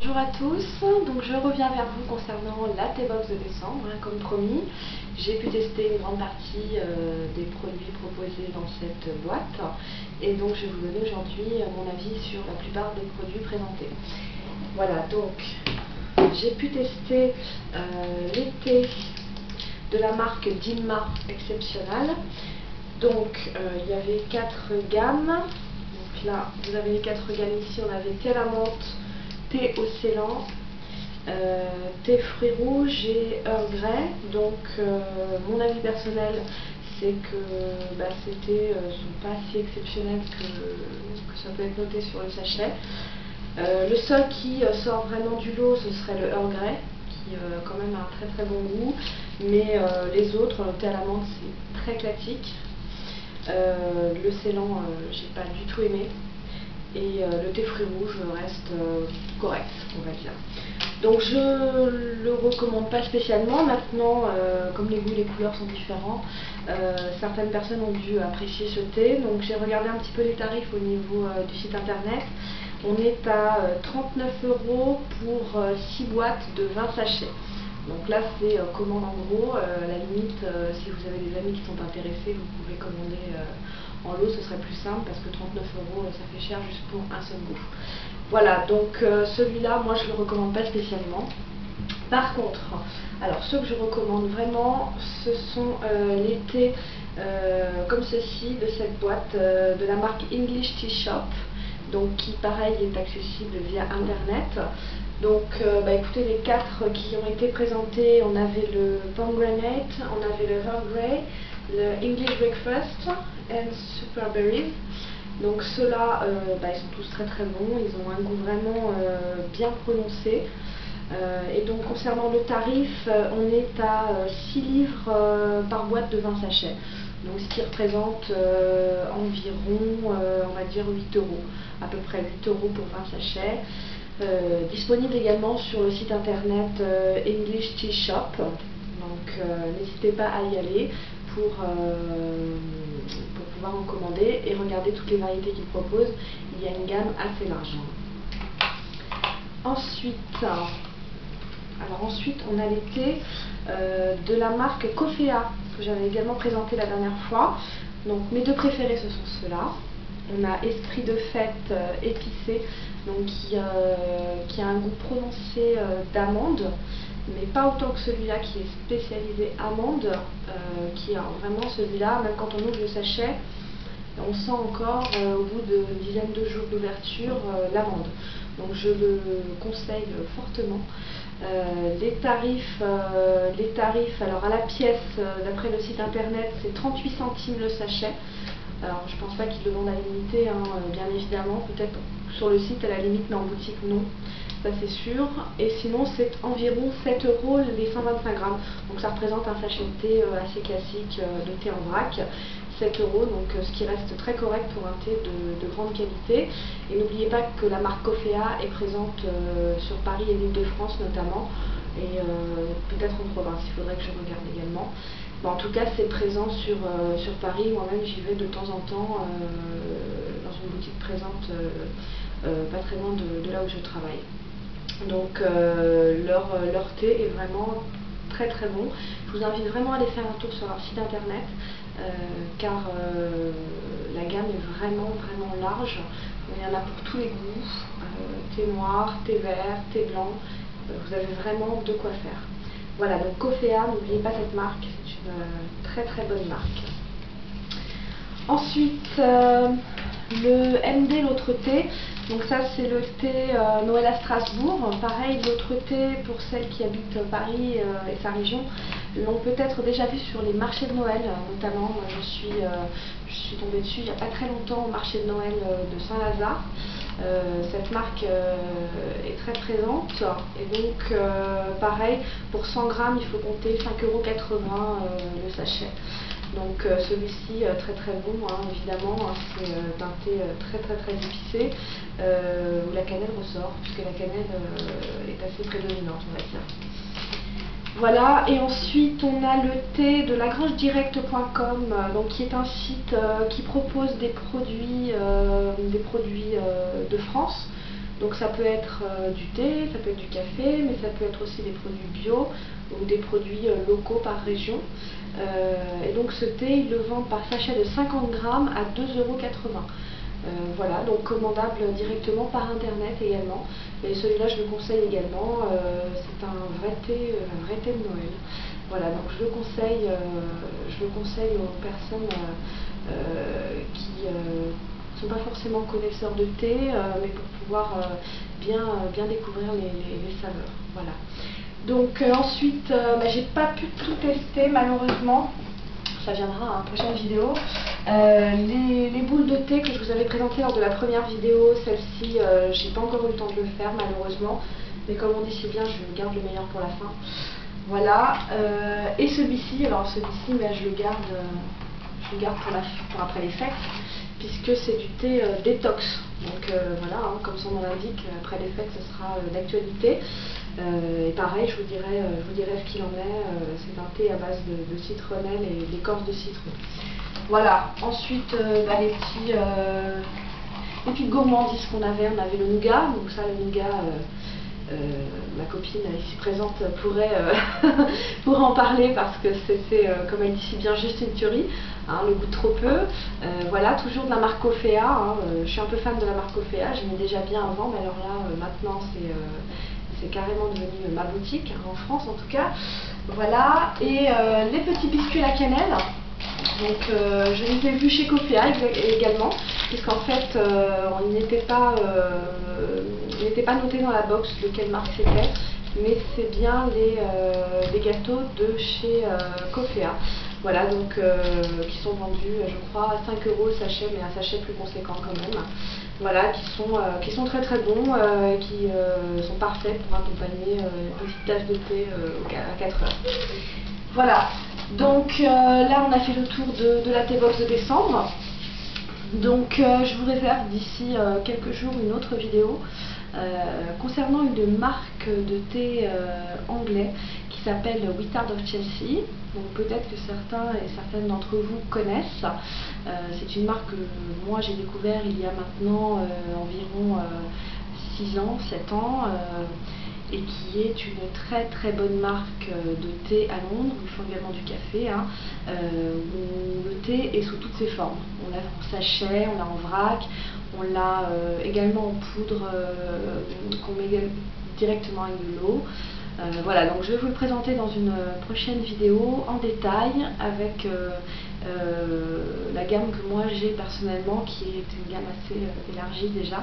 Bonjour à tous, donc je reviens vers vous concernant la T-Box de décembre, comme promis. J'ai pu tester une grande partie des produits proposés dans cette boîte et donc je vais vous donner aujourd'hui mon avis sur la plupart des produits présentés. Voilà, donc j'ai pu tester l'été de la marque Dinma Exceptional. Donc il y avait 4 gammes. Donc là vous avez les 4 gammes ici, on avait thé à la menthe, thé au ceylan, thé fruits rouges et Earl Grey. Donc mon avis personnel c'est que ces thés sont pas si exceptionnels que ça peut être noté sur le sachet. Le seul qui sort vraiment du lot ce serait le Earl Grey qui quand même a un très bon goût, mais les autres, le thé à la menthe c'est très classique. Le ceylan j'ai pas du tout aimé. Et le thé fruits rouges reste correct, on va dire. Donc je le recommande pas spécialement. Maintenant, comme les goûts et les couleurs sont différents, certaines personnes ont dû apprécier ce thé. Donc j'ai regardé un petit peu les tarifs au niveau du site internet. On est à 39 € pour 6 boîtes de 20 sachets. Donc là c'est commande en gros, à la limite si vous avez des amis qui sont intéressés vous pouvez commander en lot, ce serait plus simple parce que 39 € ça fait cher juste pour un seul goût. Voilà, donc celui-là moi je le recommande pas spécialement. Par contre, alors ceux que je recommande vraiment ce sont les thés comme ceci de cette boîte de la marque English Tea Shop, donc qui pareil est accessible via internet. Donc écoutez, les 4 qui ont été présentés, on avait le pomegranate, on avait le Earl Grey, le English Breakfast and Super Berries. Donc ceux-là, ils sont tous très bons, ils ont un goût vraiment bien prononcé. Et donc concernant le tarif, on est à 6 livres par boîte de 20 sachets. Donc ce qui représente environ, on va dire 8 €, à peu près 8 € pour 20 sachets. Disponible également sur le site internet English Tea Shop, donc n'hésitez pas à y aller pour pouvoir en commander et regarder toutes les variétés qu'ils proposent. Il y a une gamme assez large. Ensuite on a les thés de la marque Coffea que j'avais également présenté la dernière fois. Donc mes deux préférés ce sont ceux-là. On a Esprit de fête épicé, donc qui a un goût prononcé d'amande, mais pas autant que celui-là qui est spécialisé amande, qui a vraiment celui-là, même quand on ouvre le sachet, on sent encore au bout d'une dizaine de jours d'ouverture l'amande. Donc je le conseille fortement. Les tarifs, alors à la pièce, d'après le site internet, c'est 38 centimes le sachet. Alors je pense pas qu'ils le vendent à l'unité, bien évidemment, peut-être sur le site à la limite, mais en boutique non, ça c'est sûr. Et sinon c'est environ 7 € les 125 grammes, donc ça représente un sachet de thé assez classique de thé en vrac. 7 €, donc ce qui reste très correct pour un thé de grande qualité. Et n'oubliez pas que la marque Coffea est présente sur Paris et l'Île-de-France notamment, et peut-être en province, il faudrait que je regarde également. Bon, en tout cas c'est présent sur Paris, moi-même j'y vais de temps en temps dans une boutique présente pas très loin de là où je travaille. Donc leur thé est vraiment très bon. Je vous invite vraiment à aller faire un tour sur leur site internet car la gamme est vraiment large. Il y en a pour tous les goûts, thé noir, thé vert, thé blanc, vous avez vraiment de quoi faire. Voilà, donc Coffea, n'oubliez pas cette marque, c'est une très bonne marque. Ensuite, le MD, l'autre thé, donc ça c'est le thé Noël à Strasbourg. Pareil, l'autre thé, pour celles qui habitent Paris et sa région, l'ont peut-être déjà vu sur les marchés de Noël, notamment. Moi je suis tombée dessus il n'y a pas très longtemps au marché de Noël de Saint-Lazare. Cette marque est très présente et donc pareil, pour 100 grammes il faut compter 5,80 € le sachet. Donc celui-ci très bon, évidemment, c'est un thé très épicé où la cannelle ressort puisque la cannelle est assez prédominante, on va dire. Voilà, et ensuite on a le thé de lagrangedirect.com, donc qui est un site qui propose des produits de France. Donc ça peut être du thé, ça peut être du café, mais ça peut être aussi des produits bio ou des produits locaux par région. Et donc ce thé, ils le vendent par sachet de 50 grammes à 2,80 €. Voilà, donc commandable directement par internet également. Et celui-là, je le conseille également. C'est un vrai thé de Noël. Voilà, donc je le conseille aux personnes qui ne sont pas forcément connaisseurs de thé, mais pour pouvoir bien découvrir les saveurs. Voilà. Donc ensuite, j'ai pas pu tout tester malheureusement. Ça viendra à une prochaine vidéo. Les boules de thé que je vous avais présentées lors de la première vidéo, celle-ci, j'ai pas encore eu le temps de le faire malheureusement. Mais comme on dit si bien, je garde le meilleur pour la fin. Voilà. Et celui-ci, alors celui-ci, je le garde pour après les fêtes, puisque c'est du thé détox. Donc voilà, hein, comme son nom l'indique, après les fêtes, ce sera d'actualité. Et pareil, je vous dirai ce qu'il en est. C'est un thé à base de citronnelle et d'écorce de citron. Voilà. Ensuite, les petites gourmandises qu'on avait. On avait le nougat. Donc ça, le nougat, ma copine ici présente pourrait en parler parce que c'était, comme elle dit si bien, juste une tuerie. Hein, le goût de trop peu. Voilà, toujours de la marque Coffea. Hein, je suis un peu fan de la marque Coffea. J'aimais déjà bien avant, mais alors là, maintenant, c'est carrément devenu ma boutique, hein, en France en tout cas. Voilà, et les petits biscuits à la cannelle. Donc je les ai vus chez Coffea également, puisqu'en fait il n'était pas noté dans la box de quelle marque c'était, mais c'est bien les gâteaux de chez Coffea. Voilà, donc qui sont vendus, je crois, à 5 € le sachet, mais un sachet plus conséquent quand même. Voilà, qui sont très très bons, qui sont parfaits pour accompagner une petite tasse de thé à 4 heures. Voilà, donc là on a fait le tour de la T-Box de décembre. Donc je vous réserve d'ici quelques jours une autre vidéo concernant une marque de thé anglais qui s'appelle Whittard of Chelsea. Donc peut-être que certains et certaines d'entre vous connaissent. C'est une marque que moi j'ai découvert il y a maintenant environ 6 ans, 7 ans, et qui est une très très bonne marque de thé à Londres. Ils font également du café, hein, où le thé est sous toutes ses formes. On l'a en sachet, on l'a en vrac, on l'a également en poudre qu'on met directement avec de l'eau. Voilà, donc je vais vous le présenter dans une prochaine vidéo en détail avec la gamme que moi j'ai personnellement, qui est une gamme assez élargie déjà,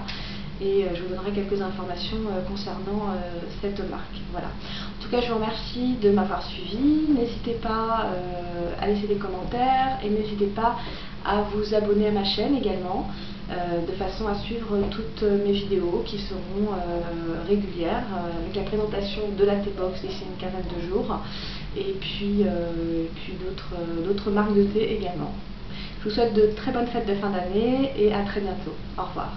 et je vous donnerai quelques informations concernant cette marque. Voilà. En tout cas, je vous remercie de m'avoir suivi. N'hésitez pas à laisser des commentaires et n'hésitez pas à vous abonner à ma chaîne également, de façon à suivre toutes mes vidéos qui seront régulières, avec la présentation de la T-Box d'ici une quinzaine de jours, et puis d'autres marques de thé également. Je vous souhaite de très bonnes fêtes de fin d'année et à très bientôt. Au revoir.